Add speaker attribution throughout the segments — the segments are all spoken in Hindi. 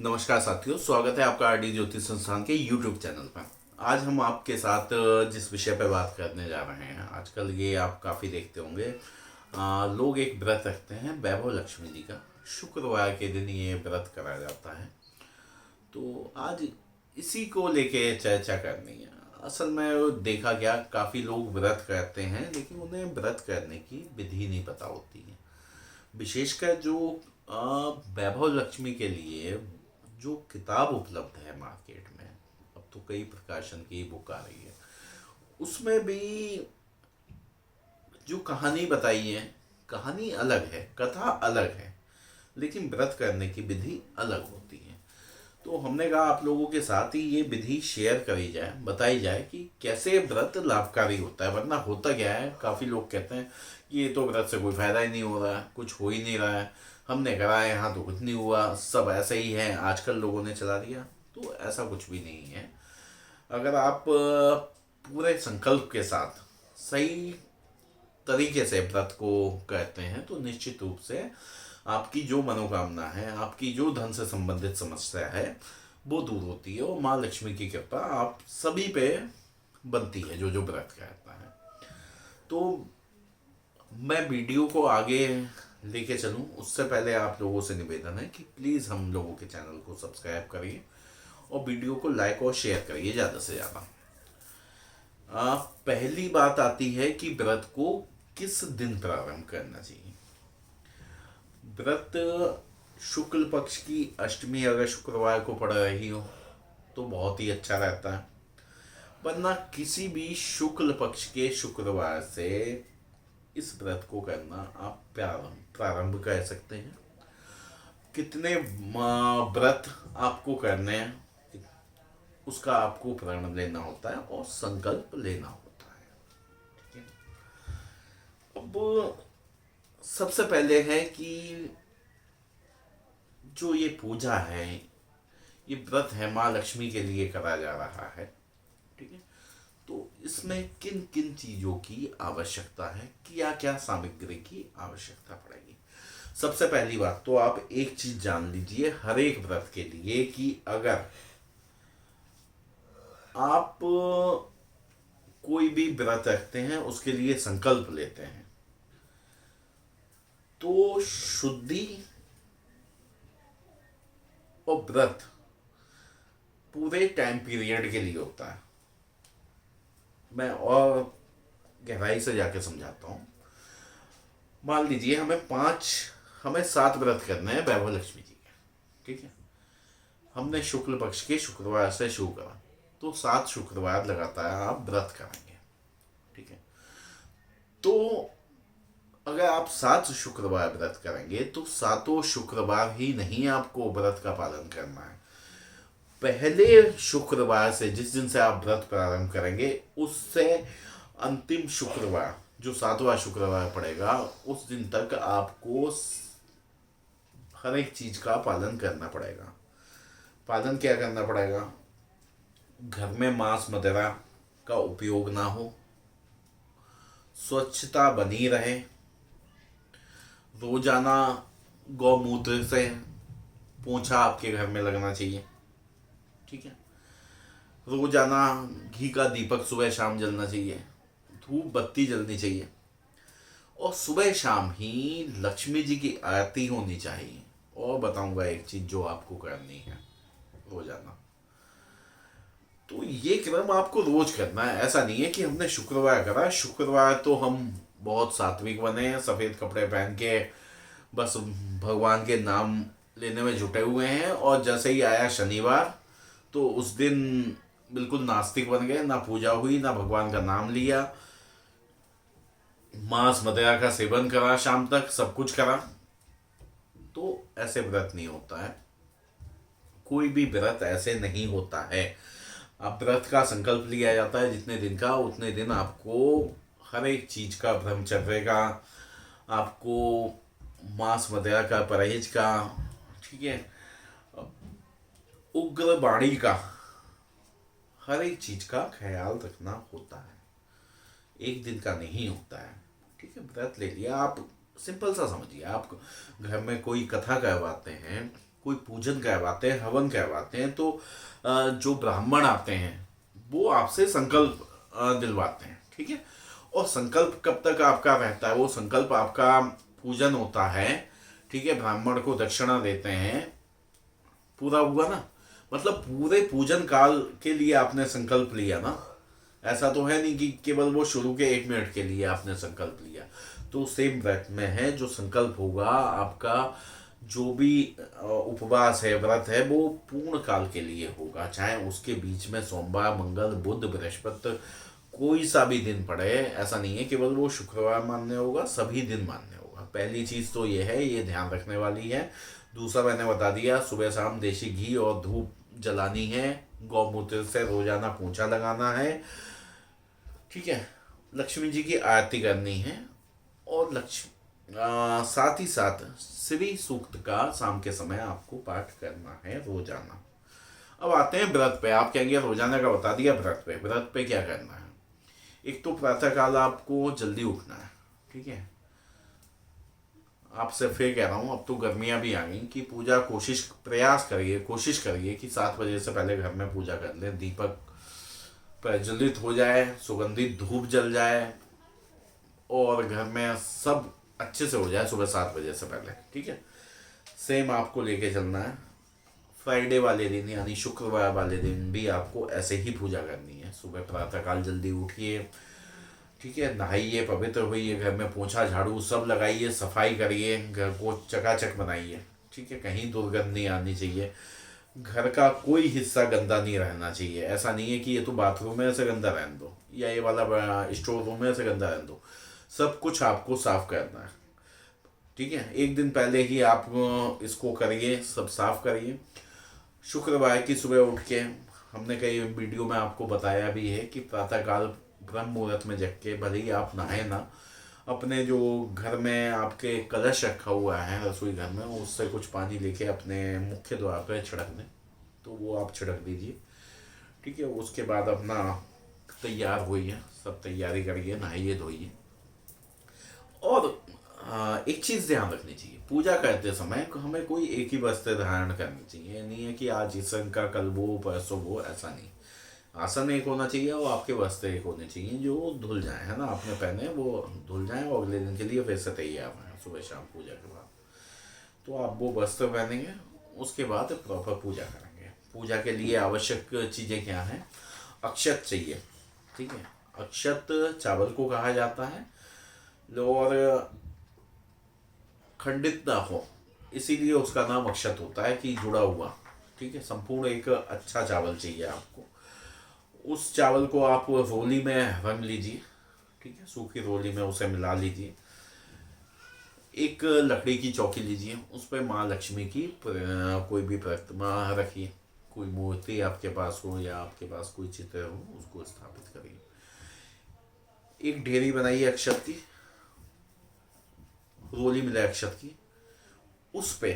Speaker 1: नमस्कार साथियों, स्वागत है आपका आरडी ज्योतिष संस्थान के यूट्यूब चैनल पर। आज हम आपके साथ जिस विषय पर बात करने जा रहे हैं, आजकल ये आप काफ़ी देखते होंगे। लोग एक व्रत रखते हैं वैभव लक्ष्मी जी का। शुक्रवार के दिन ये व्रत कराया जाता है। तो आज इसी को लेके चर्चा करनी है। असल में देखा गया, काफ़ी लोग व्रत करते हैं लेकिन उन्हें व्रत करने की विधि नहीं पता होती है। विशेषकर जो वैभव लक्ष्मी के लिए जो किताब उपलब्ध है मार्केट में, अब तो कई प्रकाशन की बुक आ रही है, उसमें भी जो कहानी बताई है, कहानी अलग है, कथा अलग है, लेकिन व्रत करने की विधि अलग होती है। तो हमने कहा आप लोगों के साथ ही ये विधि शेयर करी जाए, बताई जाए कि कैसे व्रत लाभकारी होता है। वरना होता क्या है, काफ़ी लोग कहते हैं कि ये तो व्रत से कोई फायदा ही नहीं हो रहा है, कुछ हो ही नहीं रहा है, हमने करा है यहाँ तो कुछ नहीं हुआ, सब ऐसे ही है, आजकल लोगों ने चला दिया। तो ऐसा कुछ भी नहीं है। अगर आप पूरे संकल्प के साथ सही तरीके से व्रत को करते हैं तो निश्चित रूप से आपकी जो मनोकामना है, आपकी जो धन से संबंधित समस्या है, वो दूर होती है और माँ लक्ष्मी की कृपा आप सभी पे बनती है जो जो व्रत करता है। तो मैं वीडियो को आगे लेके चलूं उससे पहले आप लोगों से निवेदन है कि प्लीज़ हम लोगों के चैनल को सब्सक्राइब करिए और वीडियो को लाइक और शेयर करिए ज़्यादा से ज़्यादा। पहली बात आती है कि व्रत को किस दिन प्रारंभ करना चाहिए। व्रत शुक्ल पक्ष की अष्टमी अगर शुक्रवार को पड़ रही हो तो बहुत ही अच्छा रहता है, वरना किसी भी शुक्ल पक्ष के शुक्रवार से इस व्रत को करना आप प्रारंभ कर सकते हैं। कितने व्रत आपको करने हैं उसका आपको प्रण लेना होता है और संकल्प लेना होता है। ठीक है। अब सबसे पहले है कि जो ये पूजा है, ये व्रत है, माँ लक्ष्मी के लिए करा जा रहा है। ठीक है। तो इसमें किन किन चीज़ों की आवश्यकता है, क्या क्या सामग्री की आवश्यकता पड़ेगी। सबसे पहली बात तो आप एक चीज़ जान लीजिए हर एक व्रत के लिए कि अगर आप कोई भी व्रत रखते हैं, उसके लिए संकल्प लेते हैं, तो शुद्धि और व्रत पूरे टाइम पीरियड के लिए होता है। मैं और गहराई से जाके समझाता हूँ। मान लीजिए हमें 7 व्रत करने हैं वैभव लक्ष्मी जी के। ठीक है। हमने शुक्ल पक्ष के शुक्रवार से शुरू करा तो 7 शुक्रवार लगातार आप व्रत करेंगे। ठीक है। तो अगर आप 7 शुक्रवार व्रत करेंगे तो 7 शुक्रवार ही नहीं आपको व्रत का पालन करना है। पहले शुक्रवार से, जिस दिन से आप व्रत प्रारंभ करेंगे, उससे अंतिम शुक्रवार जो 7वां शुक्रवार पड़ेगा, उस दिन तक आपको हर एक चीज का पालन करना पड़ेगा। पालन क्या करना पड़ेगा? घर में मांस मदिरा का उपयोग ना हो, स्वच्छता बनी रहे, रोजाना गौमूत्र से पोंछा आपके घर में लगना चाहिए। ठीक है। रोजाना घी का दीपक सुबह शाम जलना चाहिए, धूप बत्ती जलनी चाहिए और सुबह शाम ही लक्ष्मी जी की आरती होनी चाहिए। और बताऊंगा एक चीज जो आपको करनी है रोजाना। तो ये क्रम आपको रोज करना है। ऐसा नहीं है कि हमने शुक्रवार करा, शुक्रवार तो हम बहुत सात्विक बने हैं, सफेद कपड़े पहन के बस भगवान के नाम लेने में जुटे हुए हैं, और जैसे ही आया शनिवार तो उस दिन बिल्कुल नास्तिक बन गए, ना पूजा हुई ना भगवान का नाम लिया, मांस मदिरा का सेवन करा, शाम तक सब कुछ करा। तो ऐसे व्रत नहीं होता है, कोई भी व्रत ऐसे नहीं होता है। अब व्रत का संकल्प लिया जाता है जितने दिन का, उतने दिन आपको हर एक चीज का ब्रह्मचर्य का, आपको मांस मदिरा का परहेज का, ठीक है, उग्र वाणी का, हर एक चीज का ख्याल रखना होता है। एक दिन का नहीं होता है। ठीक है। व्रत ले लिया आप, सिंपल सा समझिए। आप घर में कोई कथा करवाते हैं कोई पूजन करवाते हैं, हवन करवाते हैं, तो जो ब्राह्मण आते हैं वो आपसे संकल्प दिलवाते हैं, ठीक है। और संकल्प कब तक आपका रहता है? वो संकल्प आपका पूजन होता है, ठीक है, ब्राह्मण को दक्षिणा देते हैं, पूरा हुआ ना, मतलब पूरे पूजन काल के लिए आपने संकल्प लिया ना। ऐसा तो है नहीं कि केवल वो शुरू के 1 मिनट के लिए आपने संकल्प लिया। तो सेम व्रत में है, जो संकल्प होगा आपका, जो भी उपवास है, व्रत है, वो पूर्ण काल के लिए होगा। चाहे उसके बीच में सोमवार, मंगल, बुध, बृहस्पति कोई सा भी दिन पड़े, ऐसा नहीं है केवल वो शुक्रवार मान्य होगा, सभी दिन मान्य होगा। पहली चीज तो ये है, ये ध्यान रखने वाली है। दूसरा मैंने बता दिया, सुबह शाम देशी घी और धूप जलानी है, गौमूत्र से रोजाना पोंछा लगाना है, ठीक है, लक्ष्मी जी की आरती करनी है, और साथ ही साथ श्री सूक्त का शाम के समय आपको पाठ करना है रोजाना। अब आते हैं व्रत पे। आप कहेंगे रोजाना का बता दिया, व्रत पे क्या करना है? एक तो प्रातः काल आपको जल्दी उठना है, ठीक है। आपसे फिर कह रहा हूँ, अब तो गर्मियाँ भी आ गई, कि पूजा कोशिश करिए कि 7 बजे से पहले घर में पूजा कर लें, दीपक प्रज्वलित हो जाए, सुगंधित धूप जल जाए, और घर में सब अच्छे से हो जाए सुबह 7 बजे से पहले, ठीक है। सेम आपको लेके चलना है। फ्राइडे वाले दिन यानी शुक्रवार वाले दिन भी आपको ऐसे ही पूजा करनी है। सुबह प्रातःकाल जल्दी उठिए, ठीक है, नहाइए, पवित्र होइए, घर में पोछा झाड़ू सब लगाइए, सफाई करिए, घर को चकाचक बनाइए, ठीक है, कहीं दुर्गंध नहीं आनी चाहिए, घर का कोई हिस्सा गंदा नहीं रहना चाहिए। ऐसा नहीं है कि ये तो बाथरूम है ऐसे गंदा रहने दो, या ये वाला स्टोर रूम है ऐसे गंदा रहने दो, सब कुछ आपको साफ करना है, ठीक है। एक दिन पहले ही आप इसको करिए, सब साफ करिए। शुक्रवार की सुबह उठ के, हमने कई वीडियो में आपको बताया भी है कि प्रातःकाल ब्रह्म मुहूर्त में जग के, भले ही आप नहाए ना, अपने जो घर में आपके कलश रखा हुआ है रसोई घर में, उससे कुछ पानी लेके अपने मुख्य द्वार पर छिड़क दें, तो वो आप छिड़क दीजिए, ठीक है। उसके बाद अपना तैयार होइए, सब तैयारी करिए, नहाइए धोइए। और एक चीज़ ध्यान रखनी चाहिए, पूजा करते समय हमें कोई एक ही वस्त्र धारण करनी चाहिए। ये नहीं है कि आज इस रंग का, कल वो, परसों वो, ऐसा नहीं। आसन एक होना चाहिए और आपके वस्त्र एक होने चाहिए जो धुल जाए, है ना, आपने पहने वो धुल जाए और अगले दिन के लिए फिर से तैयार हैं सुबह शाम पूजा के बाद। तो आप वो वस्त्र पहनेंगे, उसके बाद प्रॉपर पूजा करेंगे। पूजा के लिए आवश्यक चीज़ें क्या हैं? अक्षत चाहिए, ठीक है। अक्षत चावल को कहा जाता है, और खंडित ना हो, इसीलिए उसका नाम अक्षत होता है, कि जुड़ा हुआ, ठीक है। संपूर्ण एक अच्छा चावल चाहिए आपको। उस चावल को आप रोली में रंग लीजिए, ठीक है, सूखी रोली में उसे मिला लीजिए। एक लकड़ी की चौकी लीजिए, उस पर माँ लक्ष्मी की कोई भी प्रतिमा रखिए, कोई मूर्ति आपके पास हो या आपके पास कोई चित्र हो, उसको स्थापित करिए। एक ढेरी बनाइए अक्षत की, रोली मिले अक्षत की, उस पे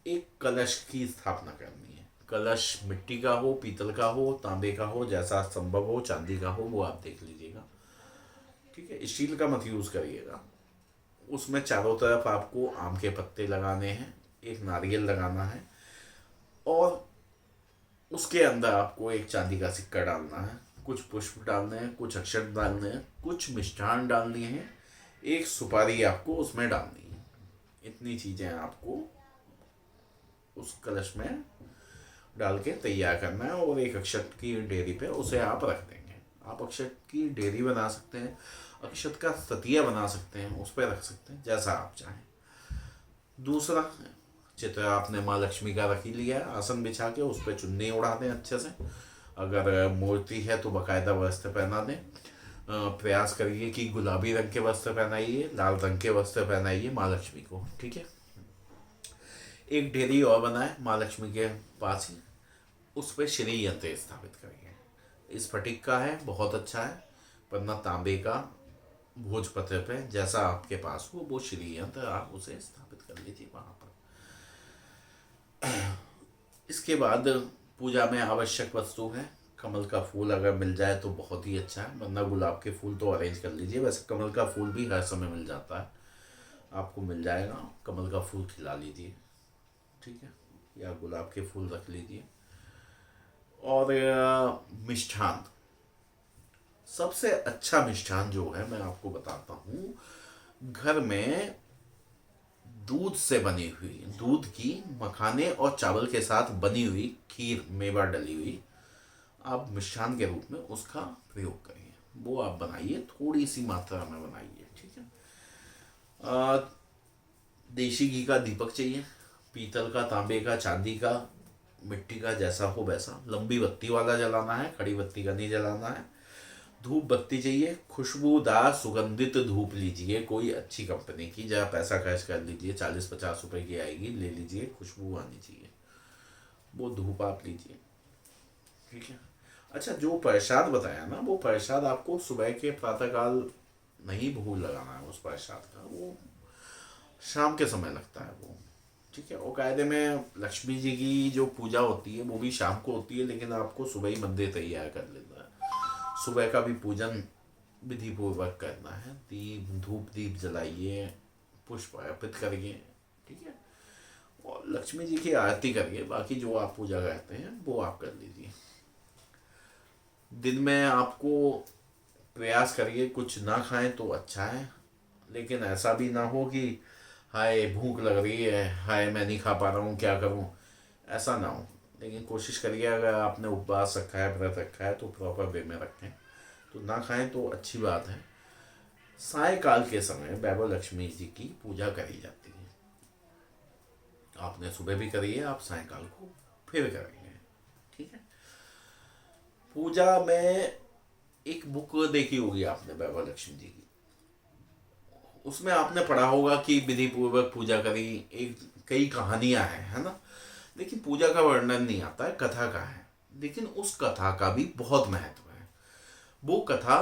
Speaker 1: एक कलश की स्थापना करनी है। कलश मिट्टी का हो, पीतल का हो, तांबे का हो, जैसा संभव हो, चांदी का हो, वो आप देख लीजिएगा, ठीक है। स्टील का मत यूज करिएगा। उसमें चारों तरफ आपको आम के पत्ते लगाने हैं, एक नारियल लगाना है, और उसके अंदर आपको एक चांदी का सिक्का डालना है, कुछ पुष्प डालने हैं, कुछ अक्षत डालने हैं, कुछ मिष्ठान डालनी है, एक सुपारी आपको उसमें डालनी है। इतनी चीज़ें आपको उस कलश में डाल के तैयार करना है, और एक अक्षत की डेरी पे उसे आप रख देंगे। आप अक्षत की डेरी बना सकते हैं, अक्षत का सतिया बना सकते हैं, उस पर रख सकते हैं, जैसा आप चाहें। दूसरा चित्र आपने माँ लक्ष्मी का रख ही लिया है, आसन बिछा के उस पर चुन्नी उड़ा दें अच्छे से। अगर मूर्ति है तो बाकायदा वस्त्र पहना दें। प्रयास करिए कि गुलाबी रंग के वस्त्र पहनाइए, लाल रंग के वस्त्र पहनाइए माँ लक्ष्मी को, ठीक है। एक ढेरी और बनाए माँ लक्ष्मी के पास ही, उस पर श्री यंत्र स्थापित करिए। स्फटिक का है, बहुत अच्छा है, वरना तांबे का भोजपत्र पे, जैसा आपके पास हो वो श्री यंत्र आप उसे स्थापित कर लीजिए वहाँ पर। इसके बाद पूजा में आवश्यक वस्तु है, कमल का फूल अगर मिल जाए तो बहुत ही अच्छा है, वरना गुलाब के फूल तो अरेंज कर लीजिए। वैसे कमल का फूल भी हर समय मिल जाता है, आपको मिल जाएगा। कमल का फूल खिला लीजिए, ठीक है, या गुलाब के फूल रख लीजिए। और मिष्ठान, सबसे अच्छा मिष्ठान जो है मैं आपको बताता हूँ, घर में दूध से बनी हुई, दूध की मखाने और चावल के साथ बनी हुई खीर, मेवा डली हुई, आप मिष्ठान के रूप में उसका प्रयोग करिए। वो आप बनाइए, थोड़ी सी मात्रा में बनाइए, ठीक है। आ, देशी घी का दीपक चाहिए, पीतल का, तांबे का, चांदी का, मिट्टी का, जैसा हो वैसा। लंबी बत्ती वाला जलाना है, खड़ी बत्ती का नहीं जलाना है। धूप बत्ती चाहिए, खुशबूदार सुगंधित धूप लीजिए, कोई अच्छी कंपनी की, जहाँ पैसा खर्च कर लीजिए, 40-50 रुपए की आएगी, ले लीजिए, खुशबू आनी चाहिए, वो धूप आप लीजिए, ठीक है। अच्छा, जो प्रसाद बताया ना, वो प्रसाद आपको सुबह के प्रातःकाल नहीं भूल लगाना है। उस प्रसाद का वो शाम के समय लगता है वो, ठीक है। और कायदे में लक्ष्मी जी की जो पूजा होती है वो भी शाम को होती है, लेकिन आपको सुबह ही मंदिर तैयार कर लेना है। सुबह का भी पूजन विधि पूर्वक करना है, दीप धूप दीप जलाइए, पुष्प अर्पित करिए, ठीक है। और लक्ष्मी जी की आरती करिए, बाकी जो आप पूजा करते हैं वो आप कर लीजिए। दिन में आपको प्रयास करिए कुछ ना खाएं तो अच्छा है, लेकिन ऐसा भी ना हो कि हाय भूख लग रही है, हाय मैं नहीं खा पा रहा हूँ, क्या करूँ, ऐसा ना हो। लेकिन कोशिश करिए, अगर आपने उपवास रखा है, व्रत रखा है, तो प्रॉपर वे में रखें, तो ना खाएं तो अच्छी बात है। सायकाल के समय वैभव लक्ष्मी जी की पूजा करी जाती है। आपने सुबह भी करी है, आप सायकाल को फिर करेंगे, ठीक है। पूजा में एक बुक देखी होगी आपने वैभव लक्ष्मी जी की, उसमें आपने पढ़ा होगा कि विधि पूर्वक पूजा करी, एक कई कहानियां हैं, है ना। लेकिन पूजा का वर्णन नहीं आता है, कथा का है। लेकिन उस कथा का भी बहुत महत्व है। वो कथा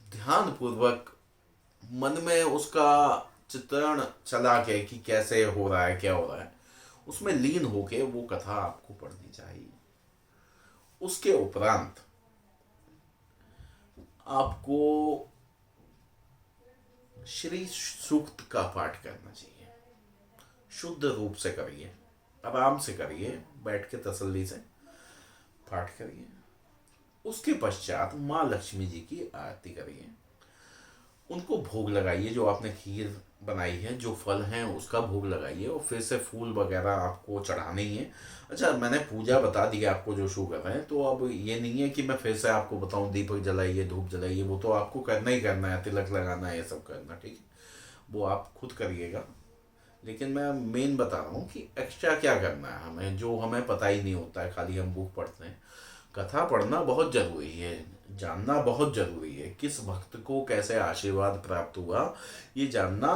Speaker 1: ध्यान पूर्वक मन में उसका चित्रण चला के कि कैसे हो रहा है, क्या हो रहा है, उसमें लीन होके वो कथा आपको पढ़नी चाहिए। उसके उपरांत आपको श्री सूक्त का पाठ करना चाहिए। शुद्ध रूप से करिए, आराम से करिए, बैठ के तसल्ली से पाठ करिए। उसके पश्चात माँ लक्ष्मी जी की आरती करिए, उनको भोग लगाइए, जो आपने खीर बनाई है, जो फल हैं उसका भोग लगाइए, और फिर से फूल वगैरह आपको चढ़ाने ही है। अच्छा, मैंने पूजा बता दी है आपको जो शो कर रहे हैं, तो अब ये नहीं है कि मैं फिर से आपको बताऊं दीपक जलाइए, धूप जलाइए, वो तो आपको करना ही करना है, तिलक लगाना है, ये सब करना, ठीक है, वो आप खुद करिएगा। लेकिन मैं मेन बता रहा हूँ कि एक्स्ट्रा क्या करना है हमें, जो हमें पता ही नहीं होता है, खाली हम बुक पढ़ते हैं। कथा पढ़ना बहुत जरूरी है, जानना बहुत जरूरी है, किस भक्त को कैसे आशीर्वाद प्राप्त हुआ ये जानना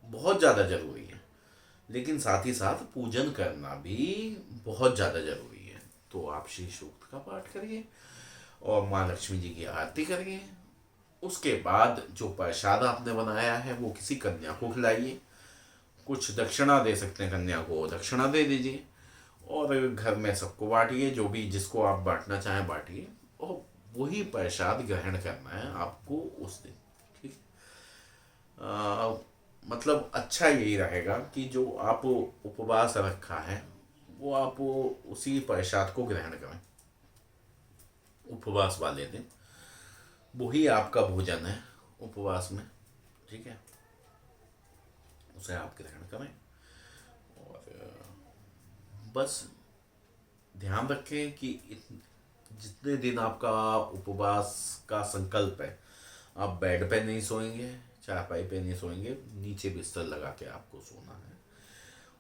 Speaker 1: बहुत ज़्यादा जरूरी है। लेकिन साथ ही साथ पूजन करना भी बहुत ज़्यादा जरूरी है। तो आप श्री सूक्त का पाठ करिए और माँ लक्ष्मी जी की आरती करिए। उसके बाद जो प्रसाद आपने बनाया है वो किसी कन्या को खिलाइए, कुछ दक्षिणा दे सकते हैं कन्या को, दक्षिणा दे दीजिए, और घर में सबको बांटिए, जो भी जिसको आप बांटना चाहें बांटिए, और वही प्रसाद ग्रहण करना है आपको उस दिन, ठीक है। मतलब अच्छा यही रहेगा कि जो आप उपवास रखा है वो आप उसी प्रसाद को ग्रहण करें उपवास वाले दिन, वही आपका भोजन है उपवास में, ठीक है, उसे आप ग्रहण करें। और बस ध्यान रखें कि जितने दिन आपका उपवास का संकल्प है, आप बेड पे नहीं सोएंगे, चारपाई पे नहीं सोएंगे, नीचे बिस्तर लगा के आपको सोना है।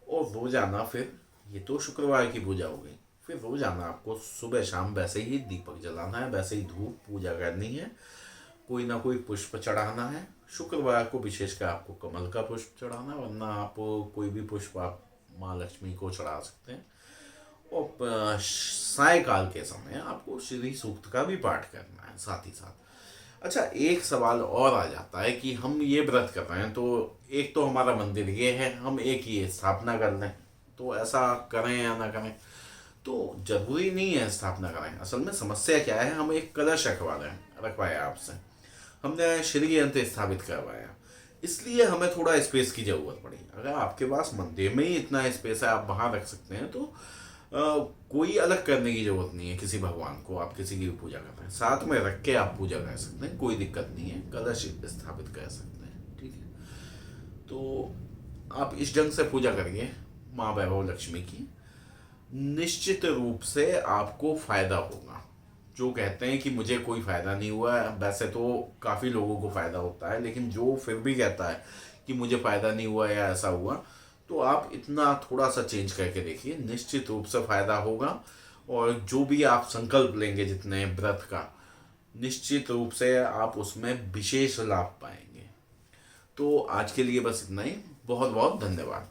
Speaker 1: और रोजाना फिर, ये तो शुक्रवार की पूजा हो गई, फिर रोजाना आपको सुबह शाम वैसे ही दीपक जलाना है, वैसे ही धूप पूजा करनी है, कोई ना कोई पुष्प चढ़ाना है। शुक्रवार को विशेषकर आपको कमल का पुष्प चढ़ाना है, वरना आप कोई भी पुष्प आप माँ लक्ष्मी को चढ़ा सकते हैं। और सायकाल के समय आपको श्री सूक्त का भी पाठ करना है साथ ही साथ। अच्छा, एक सवाल और आ जाता है कि हम ये व्रत कर रहे हैं, तो एक तो हमारा मंदिर ये है, हम एक ही स्थापना कर लें, तो ऐसा करें या ना करें, तो जरूरी नहीं है स्थापना करें। असल में समस्या क्या है, हम एक कलश रखवाया आपसे, हमने श्री यंत्र स्थापित करवाया, इसलिए हमें थोड़ा स्पेस की ज़रूरत पड़ी। अगर आपके पास मंदिर में ही इतना स्पेस है, आप वहाँ रख सकते हैं, तो कोई अलग करने की जरूरत नहीं है। किसी भगवान को आप किसी की भी पूजा कर रहे हैं, साथ में रख के आप पूजा कर सकते हैं, कोई दिक्कत नहीं है, कलश स्थापित कर सकते हैं, ठीक है। तो आप इस ढंग से पूजा करिए माँ वैभव लक्ष्मी की, निश्चित रूप से आपको फायदा होगा। जो कहते हैं कि मुझे कोई फायदा नहीं हुआ है, वैसे तो काफ़ी लोगों को फायदा होता है, लेकिन जो फिर भी कहता है कि मुझे फायदा नहीं हुआ या ऐसा हुआ, तो आप इतना थोड़ा सा चेंज करके देखिए, निश्चित रूप से फायदा होगा। और जो भी आप संकल्प लेंगे जितने व्रत का, निश्चित रूप से आप उसमें विशेष लाभ पाएंगे। तो आज के लिए बस इतना ही। बहुत बहुत धन्यवाद।